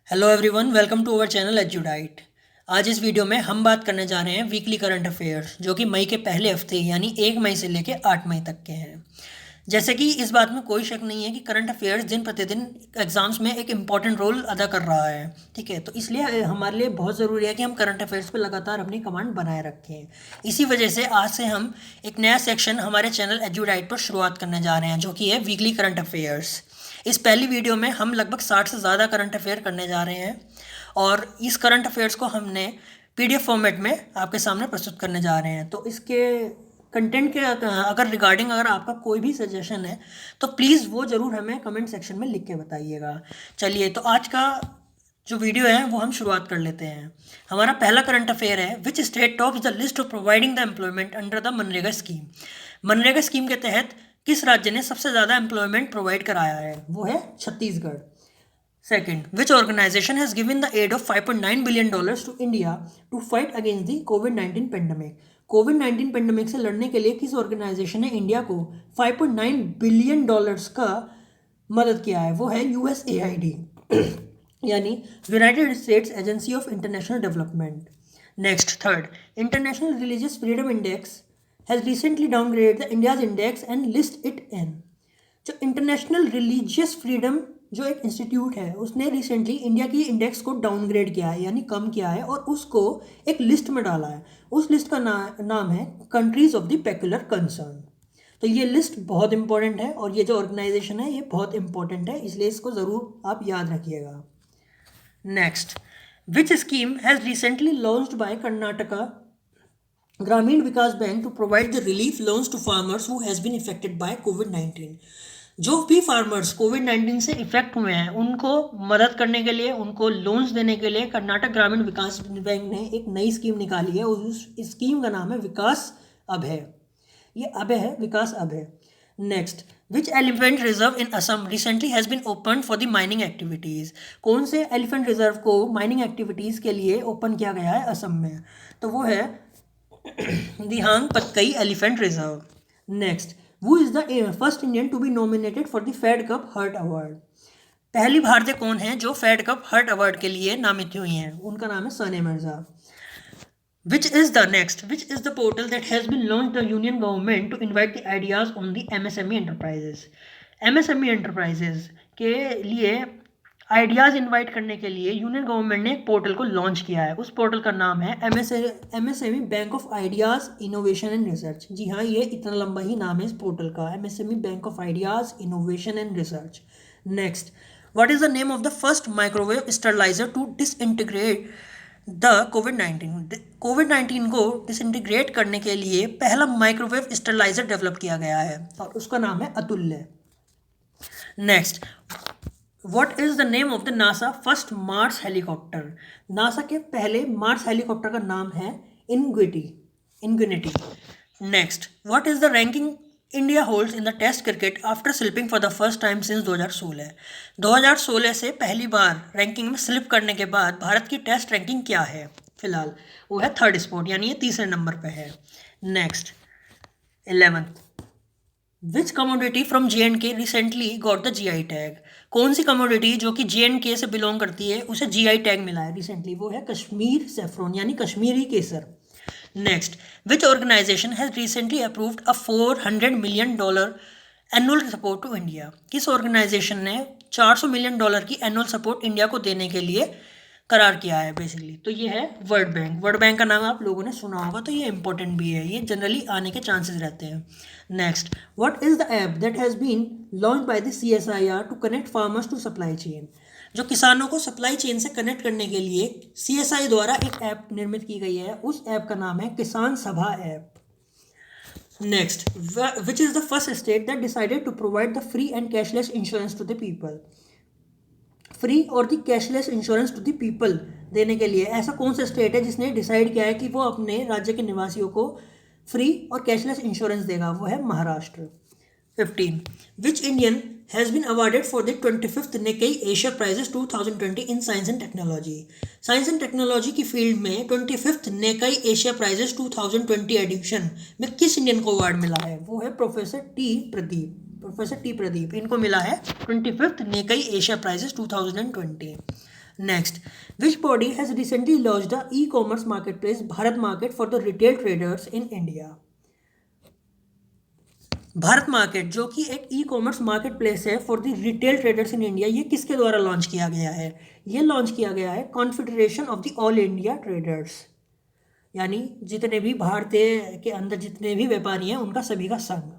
Hello everyone, welcome to our channel Edudite. आज इस video में हम बात करने जा रहे हैं वीकली करंट अफेयर्स, जो कि मई के पहले हफ्ते यानी 1 मई से लेकर 8 मई तक के हैं। जैसे कि इस बात में कोई शक नहीं है कि करंट अफेयर्स दिन प्रतिदिन एग्जाम्स में एक इम्पॉर्टेंट रोल अदा कर रहा है। ठीक है, तो इसलिए हमारे लिए बहुत ज़रूरी है कि हम करंट अफेयर्स पर लगातार अपनी कमांड बनाए रखें। इसी वजह से आज से हम एक नया सेक्शन हमारे चैनल एजुडाइट पर शुरुआत करने जा रहे हैं, जो कि है वीकली करंट अफेयर्स। इस पहली वीडियो में हम लगभग 60 से ज़्यादा करंट अफेयर करने जा रहे हैं और इस करंट अफेयर्स को हमने पीडीएफ फॉर्मेट में आपके सामने प्रस्तुत करने जा रहे हैं। तो इसके कंटेंट के अगर आपका कोई भी सजेशन है तो प्लीज़ वो ज़रूर हमें कमेंट सेक्शन में लिख के बताइएगा। चलिए, तो आज का जो वीडियो है वो हम शुरुआत कर लेते हैं। हमारा पहला करंट अफेयर है, which state tops the list of providing the employment under the MNREGA scheme. MNREGA scheme के तहत किस राज्य ने सबसे ज़्यादा एम्प्लॉयमेंट प्रोवाइड कराया है? वो है Chhattisgarh. Second, which organisation has given the add of $5.9 billion to India to fight against the covid pandemic. कोविड-19 पेंडेमिक से लड़ने के लिए किस ऑर्गेनाइजेशन ने इंडिया को $5.9 बिलियन का मदद किया है? वो है USAID यानी United states agency of international development. Next, third, international religious freedom index has recently downgraded the India's index and list it in। जो इंटरनेशनल रिलीजियस फ्रीडम जो एक इंस्टीट्यूट है उसने रिसेंटली इंडिया की इंडेक्स को डाउनग्रेड किया है, यानी कम किया है, और उसको एक लिस्ट में डाला है। उस लिस्ट का नाम है countries of the peculiar concern. तो ये लिस्ट बहुत इंपॉर्टेंट है और ये जो ऑर्गेनाइजेशन है ये बहुत इंपॉर्टेंट है, इसलिए इसको ज़रूर आप याद रखिएगा। Next, which scheme has recently launched by Karnataka Gramin Vikas bank to provide the relief loans to farmers who has been affected by कोविड-19। जो भी फार्मर्स कोविड-19 से इफेक्ट हुए हैं उनको मदद करने के लिए, उनको लोन्स देने के लिए कर्नाटक ग्रामीण विकास बैंक ने एक नई स्कीम निकाली है। उस स्कीम का नाम है विकास अभय। ये अभय है, Vikas Abhay. Next, which elephant reserve in Assam recently has been open for the mining activities. कौन से एलिफेंट रिजर्व को माइनिंग एक्टिविटीज़ के लिए ओपन किया गया है असम में? तो वो है Dehing Patkai elephant reserve. Next, who is the first Indian to be nominated for the Fed Cup heart award. पहली भारतीय कौन है जो फेड कप हर्ट अवार्ड के लिए नामित हुई हैं? उनका नाम है Sania Mirza. Which is the portal that has been launched the Union government to invite the ideas on the MSME enterprises। MSME enterprises के लिए आइडियाज़ इनवाइट करने के लिए यूनियन गवर्नमेंट ने एक पोर्टल को लॉन्च किया है। उस पोर्टल का नाम है MSME bank of ideas innovation and research. जी हाँ, ये इतना लंबा ही नाम है इस पोर्टल का, MSME bank of ideas innovation and research. Next, what is the name of the first microwave steriliser to disintegrate the कोविड-19 को डिसइंटीग्रेट करने के लिए पहला माइक्रोवेव स्टरलाइजर डेवलप किया गया है और उसका नाम है Atulya. Next, what is the name of the NASA first Mars helicopter. NASA के पहले मार्स हेलीकॉप्टर का नाम है Ingenuity. Next, what is the ranking India holds in the test cricket after slipping for the first time since 2016। 2016 से पहली बार ranking में slip करने के बाद भारत की टेस्ट रैंकिंग क्या है फिलहाल? वो है थर्ड स्पॉट, यानी ये तीसरे नंबर पे है। Next, 11th, which commodity from JNK recently got the GI tag. कौन सी कमोडिटी जो कि JNK से बिलोंग करती है उसे GI टैग मिला है रिसेंटली? वो है कश्मीर सेफ्रॉन, यानी कश्मीरी केसर। Next, which organisation has recently approved a $400 million annual support to India. किस ऑर्गेनाइजेशन ने $400 मिलियन की एनुअल सपोर्ट इंडिया को देने के लिए करार किया है बेसिकली? तो ये है वर्ल्ड बैंक। वर्ल्ड बैंक का नाम आप लोगों ने सुना होगा, तो ये इंपॉर्टेंट भी है, ये जनरली आने के चांसेस रहते हैं। Next, what is the app that has been launch by the CSIR to connect farmers to supply chain. जो किसानों को सप्लाई चेन से कनेक्ट करने के लिए CSI द्वारा एक ऐप निर्मित की गई है, उस ऐप का नाम है Kisan Sabha app. Next, which is the first state that decided to provide the free and cashless insurance to the people. Free और the cashless insurance to the people देने के लिए ऐसा कौन सा स्टेट है जिसने डिसाइड किया है कि वो अपने राज्य के निवासियों को फ्री और कैशलेस इंश्योरेंस देगा? वो है Maharashtra. 15, which Indian has been awarded for the 25th Nikkei Asia prizes 2020 in science and technology. Science and technology की फील्ड में 25th Nikkei Asia prizes 2020 addition में किस इंडियन को अवार्ड मिला है? वो है प्रोफेसर टी प्रदीप। इनको मिला है 25th Nikkei Asia prizes 2020। Next, which body has recently launched the e commerce market place Bharat market for the retail traders in India? Bharat market जो कि एक ई कॉमर्स मार्केट प्लेस है for the retail traders in India, ये किसके द्वारा launch किया गया है? ये लॉन्च किया गया है confederation of the all India traders, यानी जितने भी भारतीय के अंदर जितने भी व्यापारी हैं उनका सभी का संघ।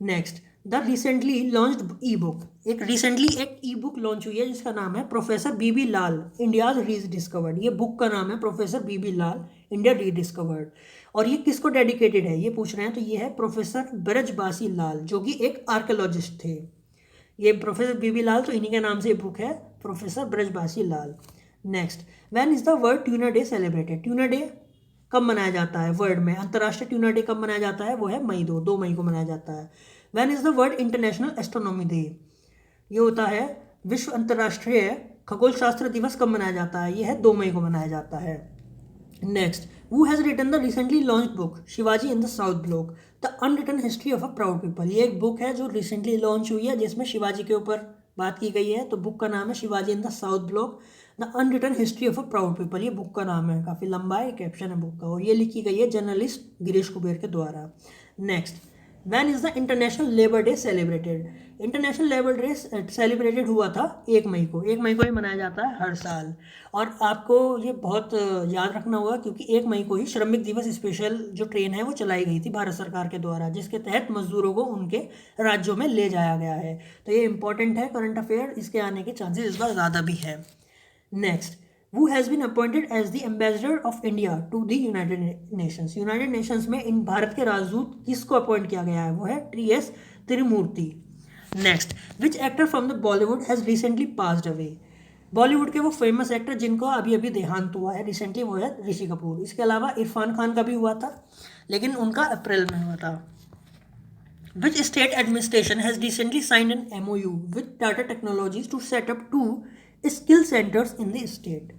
Next, the recently launched E book, एक ई बुक लॉन्च हुई है जिसका नाम है प्रोफेसर बीबी लाल इंडियाज रीडिस्कवर्ड। ये बुक का नाम है प्रोफेसर बीबी लाल इंडिया रीडिस्कवर्ड। और ये किसको डेडिकेटेड है ये पूछ रहे हैं, तो ये है प्रोफेसर ब्रजबासी लाल जो कि एक आर्कियोलॉजिस्ट थे। ये प्रोफेसर बीबी लाल, तो इन्हीं के नाम से ये बुक है, professor Brajbasi Lal. Next, when is the world tuna day celebrated? Tuna day कब मनाया जाता है वर्ल्ड में? अंतर्राष्ट्रीय ट्यूना डे कब मनाया जाता है? वो है मई 2 मई को मनाया जाता है। When is the world international astronomy day? ये होता है विश्व अंतर्राष्ट्रीय खगोल शास्त्र दिवस कब मनाया जाता है? ये है 2 मई को मनाया जाता है। Next, who has written the recently launch book Shivaji in the South Block the unwritten history of a proud people? ये एक बुक है जो रिसेंटली लॉन्च हुई है जिसमें शिवाजी के ऊपर बात की गई है। तो बुक का नाम है Shivaji in the South Block the unwritten history of a proud people. ये बुक का नाम है, काफ़ी लंबा है, कैप्शन है बुक का, और ये लिखी गई है जर्नलिस्ट गिरीश कुबेर के द्वारा। Next, when is the international labour day celebrated? International labour day celebrated हुआ था 1 मई को। 1 मई को ही मनाया जाता है हर साल। और आपको ये बहुत याद रखना होगा क्योंकि 1 मई को ही श्रमिक दिवस स्पेशल जो ट्रेन है वो चलाई गई थी भारत सरकार के द्वारा, जिसके तहत मजदूरों को उनके राज्यों में ले जाया गया है। तो ये इंपॉर्टेंट है करंट अफेयर, इसके आने के चांसेस इस बार ज़्यादा भी है। Next, who has been appointed as the ambassador of India to the United Nations? United Nations में इन भारत के राजदूत किसको अपॉइंट किया गया है? वो है T.S.. Tirumurti. Next, which actor from the Bollywood has recently passed away? Bollywood के वो फेमस एक्टर जिनको अभी अभी देहांत हुआ है रिसेंटली, वो है ऋषि कपूर। इसके अलावा इरफान खान का भी हुआ था, लेकिन उनका अप्रैल में हुआ था। Which state administration has recently signed an MOU with Tata Technologies to set up 2 skill centers in the state?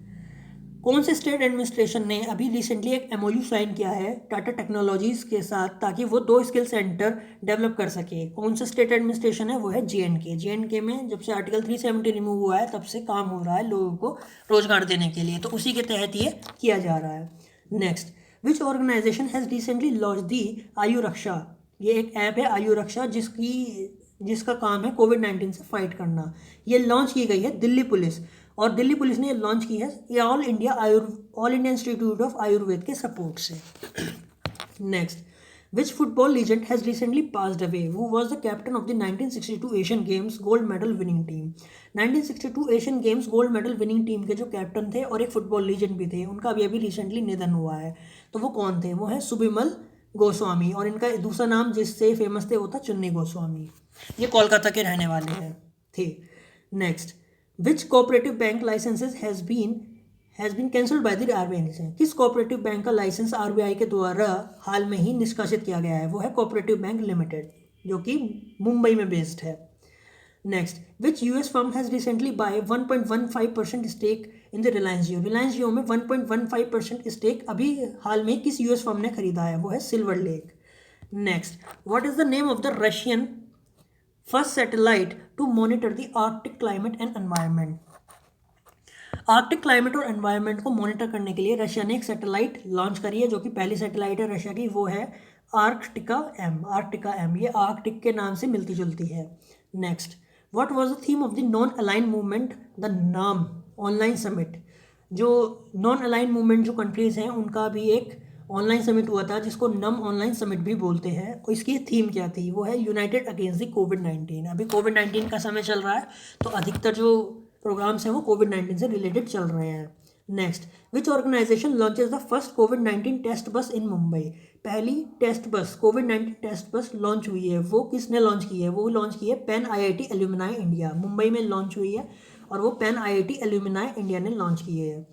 कौन से स्टेट एडमिनिस्ट्रेशन ने अभी रिसेंटली एक MOU साइन किया है टाटा टेक्नोलॉजीज़ के साथ ताकि वो 2 स्किल सेंटर डेवलप कर सके? कौन सा स्टेट एडमिनिस्ट्रेशन है? वो है JNK। JNK में जब से आर्टिकल 370 रिमूव हुआ है तब से काम हो रहा है लोगों को रोजगार देने के लिए, तो उसी के तहत ये किया जा रहा है। Next, which organisation has recently launch the Ayu Raksha? ये एक ऐप है आयु रक्षा जिसका काम है कोविड-19 से फाइट करना। ये लॉन्च की गई है दिल्ली पुलिस, और दिल्ली पुलिस ने लॉन्च की है ये all India institute of Ayurveda के सपोर्ट से। Next, which football legend has recently passed away? Who was the captain of the 1962 Asian games gold medal winning team? 1962 Asian games gold medal winning team के जो captain थे और एक football legend भी थे, उनका अभी रिसेंटली निधन हुआ है। तो वो कौन थे? वो है सुबिमल गोस्वामी, और इनका दूसरा नाम जिससे फेमस थे वो था चुन्नी गोस्वामी। ये कोलकाता के रहने वाले हैं थे। Next, which cooperative bank licences has been cancelled by the RBI? किस कोऑपरेटिव बैंक का लाइसेंस RBI के द्वारा हाल में ही निष्कासित किया गया है? वो है कोऑपरेटिव बैंक लिमिटेड जो कि मुंबई में बेस्ड है। Next, which US firm has recently buy 1.15% stake in the Reliance Jio? Reliance Jio में 1.15% स्टेक अभी हाल में किस US फर्म ने खरीदा है? वो है Silver Lake. Next, what is the name of the Russian first satellite to monitor the Arctic climate and environment? Arctic climate और एनवायरनमेंट को मॉनिटर करने के लिए रशिया ने एक सैटेलाइट लॉन्च करी है, जो कि पहली सैटेलाइट है रशिया की, वो है आर्कटिका एम। ये आर्कटिक के नाम से मिलती जुलती है। Next, what was the theme of the non align movement the नाम ऑनलाइन समिट? जो नॉन अलाइन मूवमेंट जो कंट्रीज़ हैं उनका भी एक ऑनलाइन समिट हुआ था जिसको नम ऑनलाइन समिट भी बोलते हैं, और इसकी थीम क्या थी? वो है यूनाइटेड अगेंस्ट द कोविड-19। अभी कोविड-19 का समय चल रहा है तो अधिकतर जो प्रोग्राम्स हैं वो कोविड-19 से रिलेटेड चल रहे हैं। Next, which organisation launches the first कोविड-19 टेस्ट बस इन मुंबई? पहली टेस्ट बस कोविड-19 टेस्ट बस लॉन्च हुई है, वो किसने लॉन्च की है? वो लॉन्च की है Pan IIT alumni India. Mumbai में लॉन्च हुई है और वो पैन IIT एल्यूमिनाई इंडिया ने लॉन्च की है।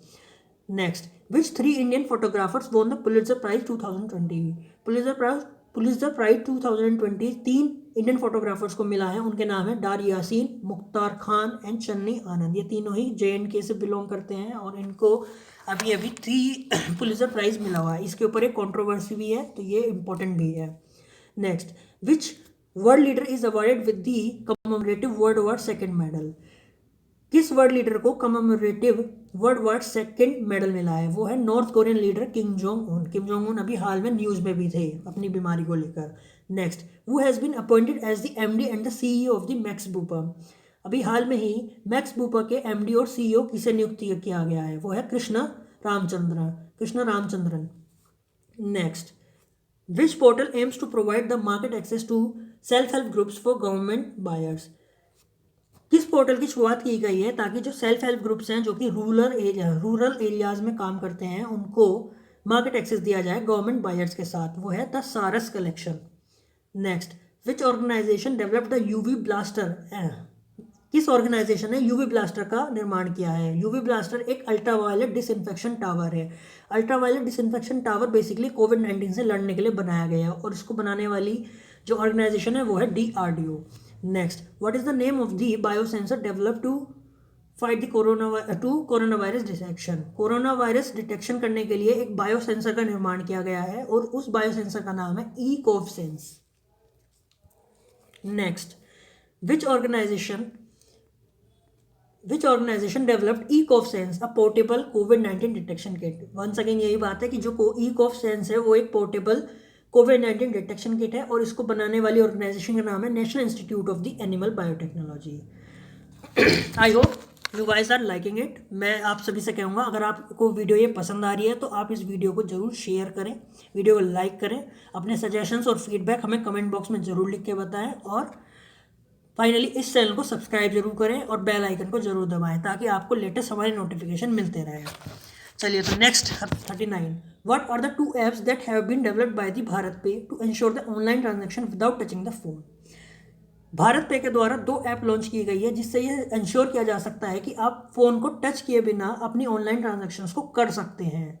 Next, which 3 Indian photographers won the Pulitzer prize 2020? Pulitzer prize 2020 3 Indian photographers को मिला है। उनके नाम है डार यासीन, मुख्तार खान एंड चन्नी आनंद। ये तीनों ही JNK से बिलोंग करते हैं और इनको अभी 3 पुलित्जर प्राइज मिला हुआ है। इसके ऊपर एक कंट्रोवर्सी भी है, तो ये इंपॉर्टेंट भी है। Next, which world leader is awarded with the commemorative world war second medal? किस वर्ल्ड लीडर को commemorative world war second medal मिला है? वो है north Korean leader Kim Jong Un. Kim Jong Un अभी हाल में न्यूज़ में भी थे अपनी बीमारी को लेकर। Next, who has been appointed as the MD and the CEO of the Max Bupa? अभी हाल में ही मैक्स बूपा के एमडी और सीईओ किसे नियुक्त किया गया है? वो है Krishna Ramachandran. Next, which portal aims to provide the market access to self help groups for government buyers? किस पोर्टल की शुरुआत की गई है ताकि जो सेल्फ हेल्प ग्रुप्स हैं जो कि रूरल एरियाज में काम करते हैं उनको मार्केट एक्सेस दिया जाए गवर्नमेंट बायर्स के साथ? वो है the Saras collection. Next, which organisation developed the UV blaster? किस ऑर्गेनाइजेशन ने यूवी ब्लास्टर का निर्माण किया है? यूवी ब्लास्टर एक अल्ट्रावायलेट डिसइंफेक्शन टावर है। अल्ट्रावायलेट डिसइंफेक्शन टावर बेसिकली कोविड-19 से लड़ने के लिए बनाया गया है और इसको बनाने वाली जो ऑर्गेनाइजेशन है वो है DRDO। Next, what is the name of the biosensor develop to fight the corona virus detection? Corona virus detection करने के लिए एक बायोसेंसर का निर्माण किया गया है और उस बायोसेंसर का नाम है ECOVSense। Next, which organisation developed ECOVSense, a portable कोविड-19 डिटेक्शन किट? वंस अगेन यही बात है कि जो ECOVSense है वो एक पोर्टेबल कोविड-19 डिटेक्शन किट है और इसको बनाने वाली ऑर्गेनाइजेशन का नाम है National Institute of the Animal Biotechnology. I hope you guys are liking it. मैं आप सभी से कहूँगा अगर आपको वीडियो ये पसंद आ रही है तो आप इस वीडियो को जरूर शेयर करें, वीडियो को लाइक करें, अपने सजेशंस और फीडबैक हमें कमेंट बॉक्स में ज़रूर लिख के बताएं और फाइनली इस चैनल को सब्सक्राइब जरूर करें और बेल आइकन को जरूर दबाएं ताकि आपको लेटेस्ट हमारे नोटिफिकेशन मिलते रहे। चलिए तो next 39, what are the 2 apps that have been developed by the Bharat Pe to ensure the online transaction without touching the phone? Bharat Pe के द्वारा 2 ऐप लॉन्च की गई है जिससे ये इंश्योर किया जा सकता है कि आप फ़ोन को टच किए बिना अपनी ऑनलाइन ट्रांजैक्शंस को कर सकते हैं।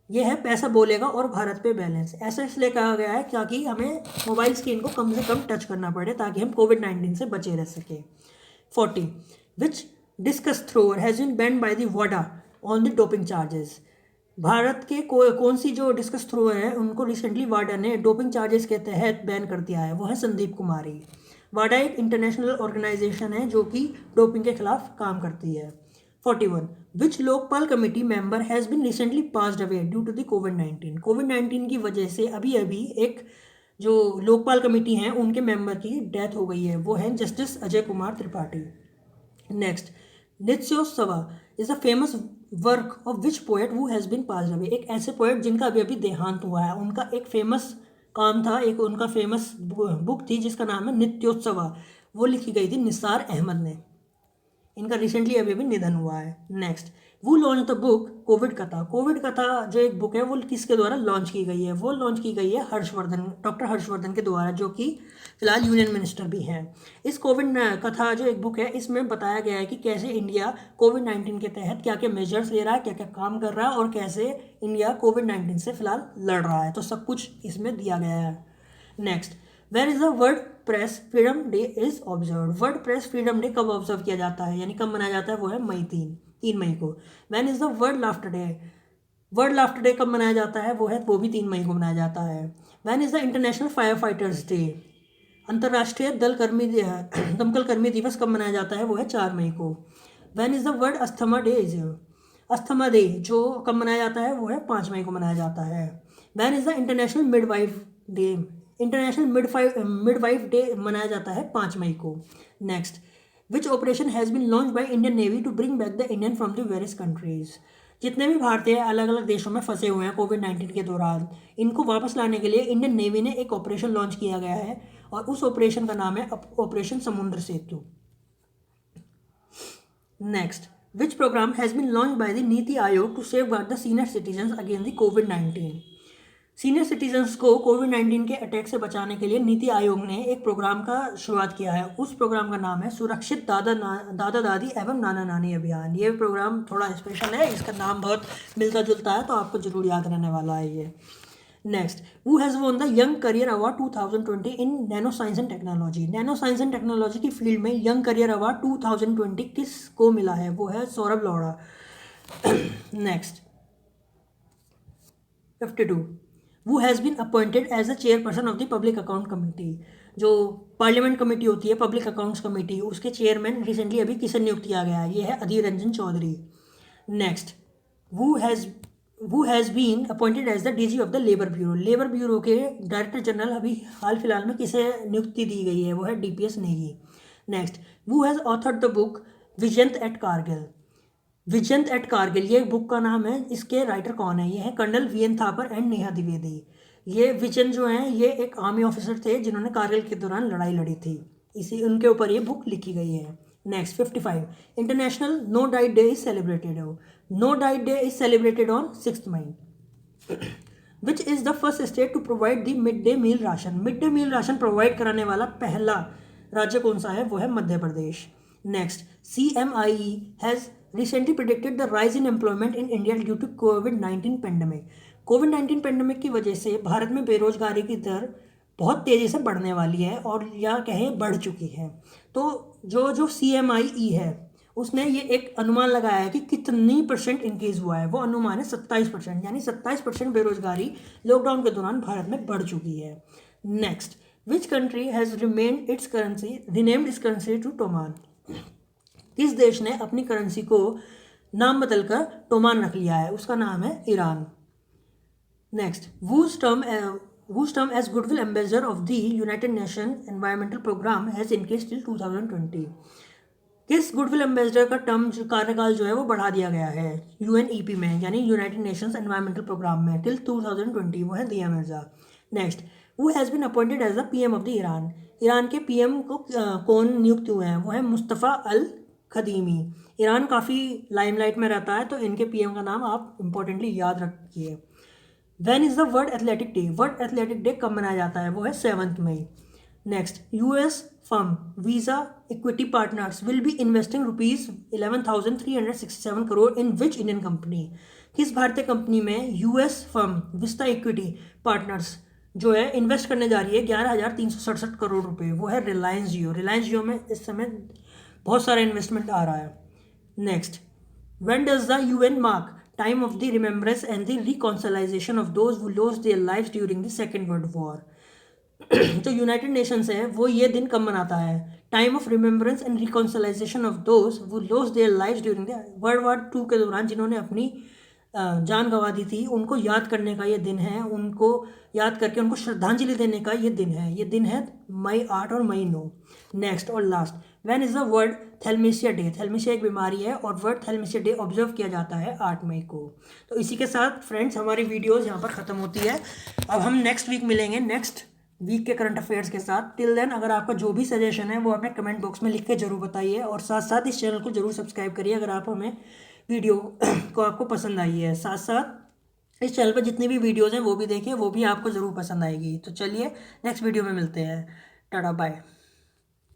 ये है पैसा बोलेगा और भारत पे बैलेंस। ऐसा इसलिए कहा गया है ताकि हमें मोबाइल स्क्रीन को कम से कम टच करना पड़े ताकि हम कोविड-19 से बचे रह सकें। 40, which discus thrower has been banned by the वाडा on the doping charges? Bharat के कौन सी जो डिस्कस थ्रोअर है उनको रिसेंटली वाडा ने डोपिंग चार्जेस के तहत बैन कर दिया है? वो है संदीप कुमारी। वाडा एक इंटरनेशनल ऑर्गेनाइजेशन है जो कि डोपिंग के खिलाफ काम करती है। 41, which Lokpal committee member has been recently passed away due to the कोविड-19? कोविड-19 की वजह से अभी एक जो लोकपाल कमेटी हैं उनके मेंबर की डेथ हो गई है, वो है justice Ajay Kumar Tripathi. Next, Nityotsava is a famous work of which poet who has been passed away? एक ऐसे पोएट जिनका अभी देहांत हुआ है, उनका एक फेमस काम था, एक उनका फेमस बुक थी जिसका नाम है नित्योत्सवा। वो लिखी गई थी निसार अहमद ने। इनका रिसेंटली अभी निधन हुआ है। नेक्स्ट, वो लॉन्च द बुक कोविड कथा। कोविड कथा जो एक बुक है वो किसके द्वारा लॉन्च की गई है? वो लॉन्च की गई है डॉक्टर हर्षवर्धन के द्वारा, जो कि फिलहाल यूनियन मिनिस्टर भी हैं। इस कोविड कथा जो एक बुक है इसमें बताया गया है कि कैसे इंडिया कोविड-19 के तहत क्या क्या मेजर्स ले रहा है, क्या क्या काम कर रहा है और कैसे इंडिया कोविड-19 से फिलहाल लड़ रहा है, तो सब कुछ इसमें दिया गया है। Next, where is the World Press Freedom Day is observe? World Press Freedom Day कब ऑब्जर्व किया जाता है यानी कब मनाया जाता है? वो है मई 3 मई को। When is the World Laughter Day? World Laughter Day कब मनाया जाता है? वो भी 3 मई को मनाया जाता है। When is the International Fire Fighters Day? अंतर्राष्ट्रीय दमकल कर्मी दिवस कब मनाया जाता है? वो है 4 मई को। When is the World Asthma Day Asthma Day जो कब मनाया जाता है? वो है 5 मई को मनाया जाता है। When is the international midwife day? International midwife day मनाया जाता है 5 मई को। Next, which operation has been launch by Indian navy to bring back the Indian from the various countries? जितने भी भारतीय अलग अलग देशों में फंसे हुए हैं कोविड-19 के दौरान, इनको वापस लाने के लिए इंडियन नेवी ने एक ऑपरेशन लॉन्च किया गया है और उस ऑपरेशन का नाम है operation Samudra Setu. Next, which programme has been launch by the NITI Aayog to safeguard the senior citizen against the कोविड-19? सीनियर सिटीजन्स को कोविड-19 के अटैक से बचाने के लिए नीति आयोग ने एक प्रोग्राम का शुरुआत किया है। उस प्रोग्राम का नाम है सुरक्षित दादा दादी एवं नाना नानी अभियान। ये प्रोग्राम थोड़ा स्पेशल है, इसका नाम बहुत मिलता जुलता है तो आपको जरूर याद रहने वाला है ये। Next, who has won the young career award 2020 in nano science and technology? Nano science and technology की फील्ड में यंग करियर अवार्ड 2020 किसको मिला है? वो है Saurabh Lodha. Next, 52, who has been appointed as the chairperson of the public account committee? जो parliament committee होती है, पब्लिक अकाउंट्स कमेटी, उसके चेयरमैन रिसेंटली अभी किसे नियुक्त किया गया है? ये है Adhir Ranjan Chowdhury. Next, who has who has been appointed as the DG of the labour bureau. Labour bureau के डायरेक्टर जनरल अभी हाल फिलहाल में किसे नियुक्ति दी गई है? वो है DPS Negi. Next, who has authored the book Vijayant at Kargil. Vijayant at Kargil, ये बुक का नाम है, इसके राइटर कौन है? ये है colonel VN Thapar and Neha Dwivedi. ये विजयंत जो हैं ये एक आर्मी ऑफिसर थे जिन्होंने कारगिल के दौरान लड़ाई लड़ी थी, इसी उनके ऊपर ये बुक लिखी गई है। Next 55, international no diet day is celebrated हो। No diet day is celebrated on 6 May. Which is the first state to provide the mid day meal ration. Mid day meal ration provide कराने वाला पहला राज्य कौन सा है? वो है Madhya Pradesh. Next, CMIE has recently predicted the rise in employment in India due to कोविड-19 पेंडेमिक। कोविड-19 पेंडेमिक की वजह से भारत में बेरोजगारी की दर बहुत तेज़ी से बढ़ने वाली है, और या कहें बढ़ चुकी है। तो जो CMIE है उसने ये एक अनुमान लगाया है कि कितनी % इंक्रीज़ हुआ है। वो अनुमान है 27%, यानी 27% बेरोजगारी लॉकडाउन के दौरान भारत में बढ़ चुकी है। Next, which country has renamed its currency to toman. किस देश ने अपनी करेंसी को नाम बदलकर टोमान रख लिया है? उसका नाम है Iran. Next, whose term as goodwill ambassador of the United Nations Environmental Program has increased till 2020। किस गुडविल एम्बेसडर का टर्म कार्यकाल जो है वो बढ़ा दिया गया है UNEP में, यानी यूनाइटेड नेशंस एनवायरमेंटल प्रोग्राम में, टिल 2020। वो है Dia Mirza. Next, who has been appointed as the PM of the Iran. Iran के PM को कौन नियुक्त हुए हैं? वो है मुस्तफ़ा अल खदीमी। ईरान काफ़ी लाइमलाइट में रहता है, तो इनके PM का नाम आप इंपॉर्टेंटली याद रखिए। When is the world athletic day. World athletic day कब मनाया जाता है? वो है 7 मई। Next, US firm Vista equity partners will be investing ₹11,367 crore in which Indian company. किस भारतीय कंपनी में US firm Vista equity partners जो है इन्वेस्ट करने जा रही है 11,367 करोड़ रुपए? वो है रिलायंस जियो। रिलायंस जियो में इस समय बहुत सारा इन्वेस्टमेंट आ रहा है। Next, when does the UN mark time of the remembrance and the reconciliation of those who lost their lives during the second world war. जो यूनाइटेड नेशंस है वो ये दिन कब मनाता है? Time of remembrance and reconciliation of those who lost their lives during the world war 2 के दौरान जिन्होंने अपनी जान गंवा दी थी, उनको याद करने का ये दिन है। उनको याद करके उनको श्रद्धांजलि देने का ये दिन है। ये दिन है मई 8 और मई 9। नेक्स्ट और last, when is the world thalassaemia day. Thalassaemia एक बीमारी है और वर्ल्ड थैलेमीशिया डे ऑब्जर्व किया जाता है 8 मई को। तो इसी के साथ फ्रेंड्स हमारी वीडियोज़ यहाँ पर ख़त्म होती है। अब हम नेक्स्ट वीक मिलेंगे नेक्स्ट वीक के करंट अफेयर्स के साथ। टिल देन अगर आपका जो भी सजेशन है वो अपने कमेंट बॉक्स में लिख के जरूर बताइए, और साथ साथ इस चैनल को जरूर सब्सक्राइब करिए अगर आप हमें वीडियो को आपको पसंद आई है। साथ साथ इस चैनल पर जितनी भी वीडियोज़ हैं वो भी देखिए, वो भी आपको ज़रूर पसंद आएगी। तो चलिए नेक्स्ट वीडियो में मिलते हैं। Tata bye.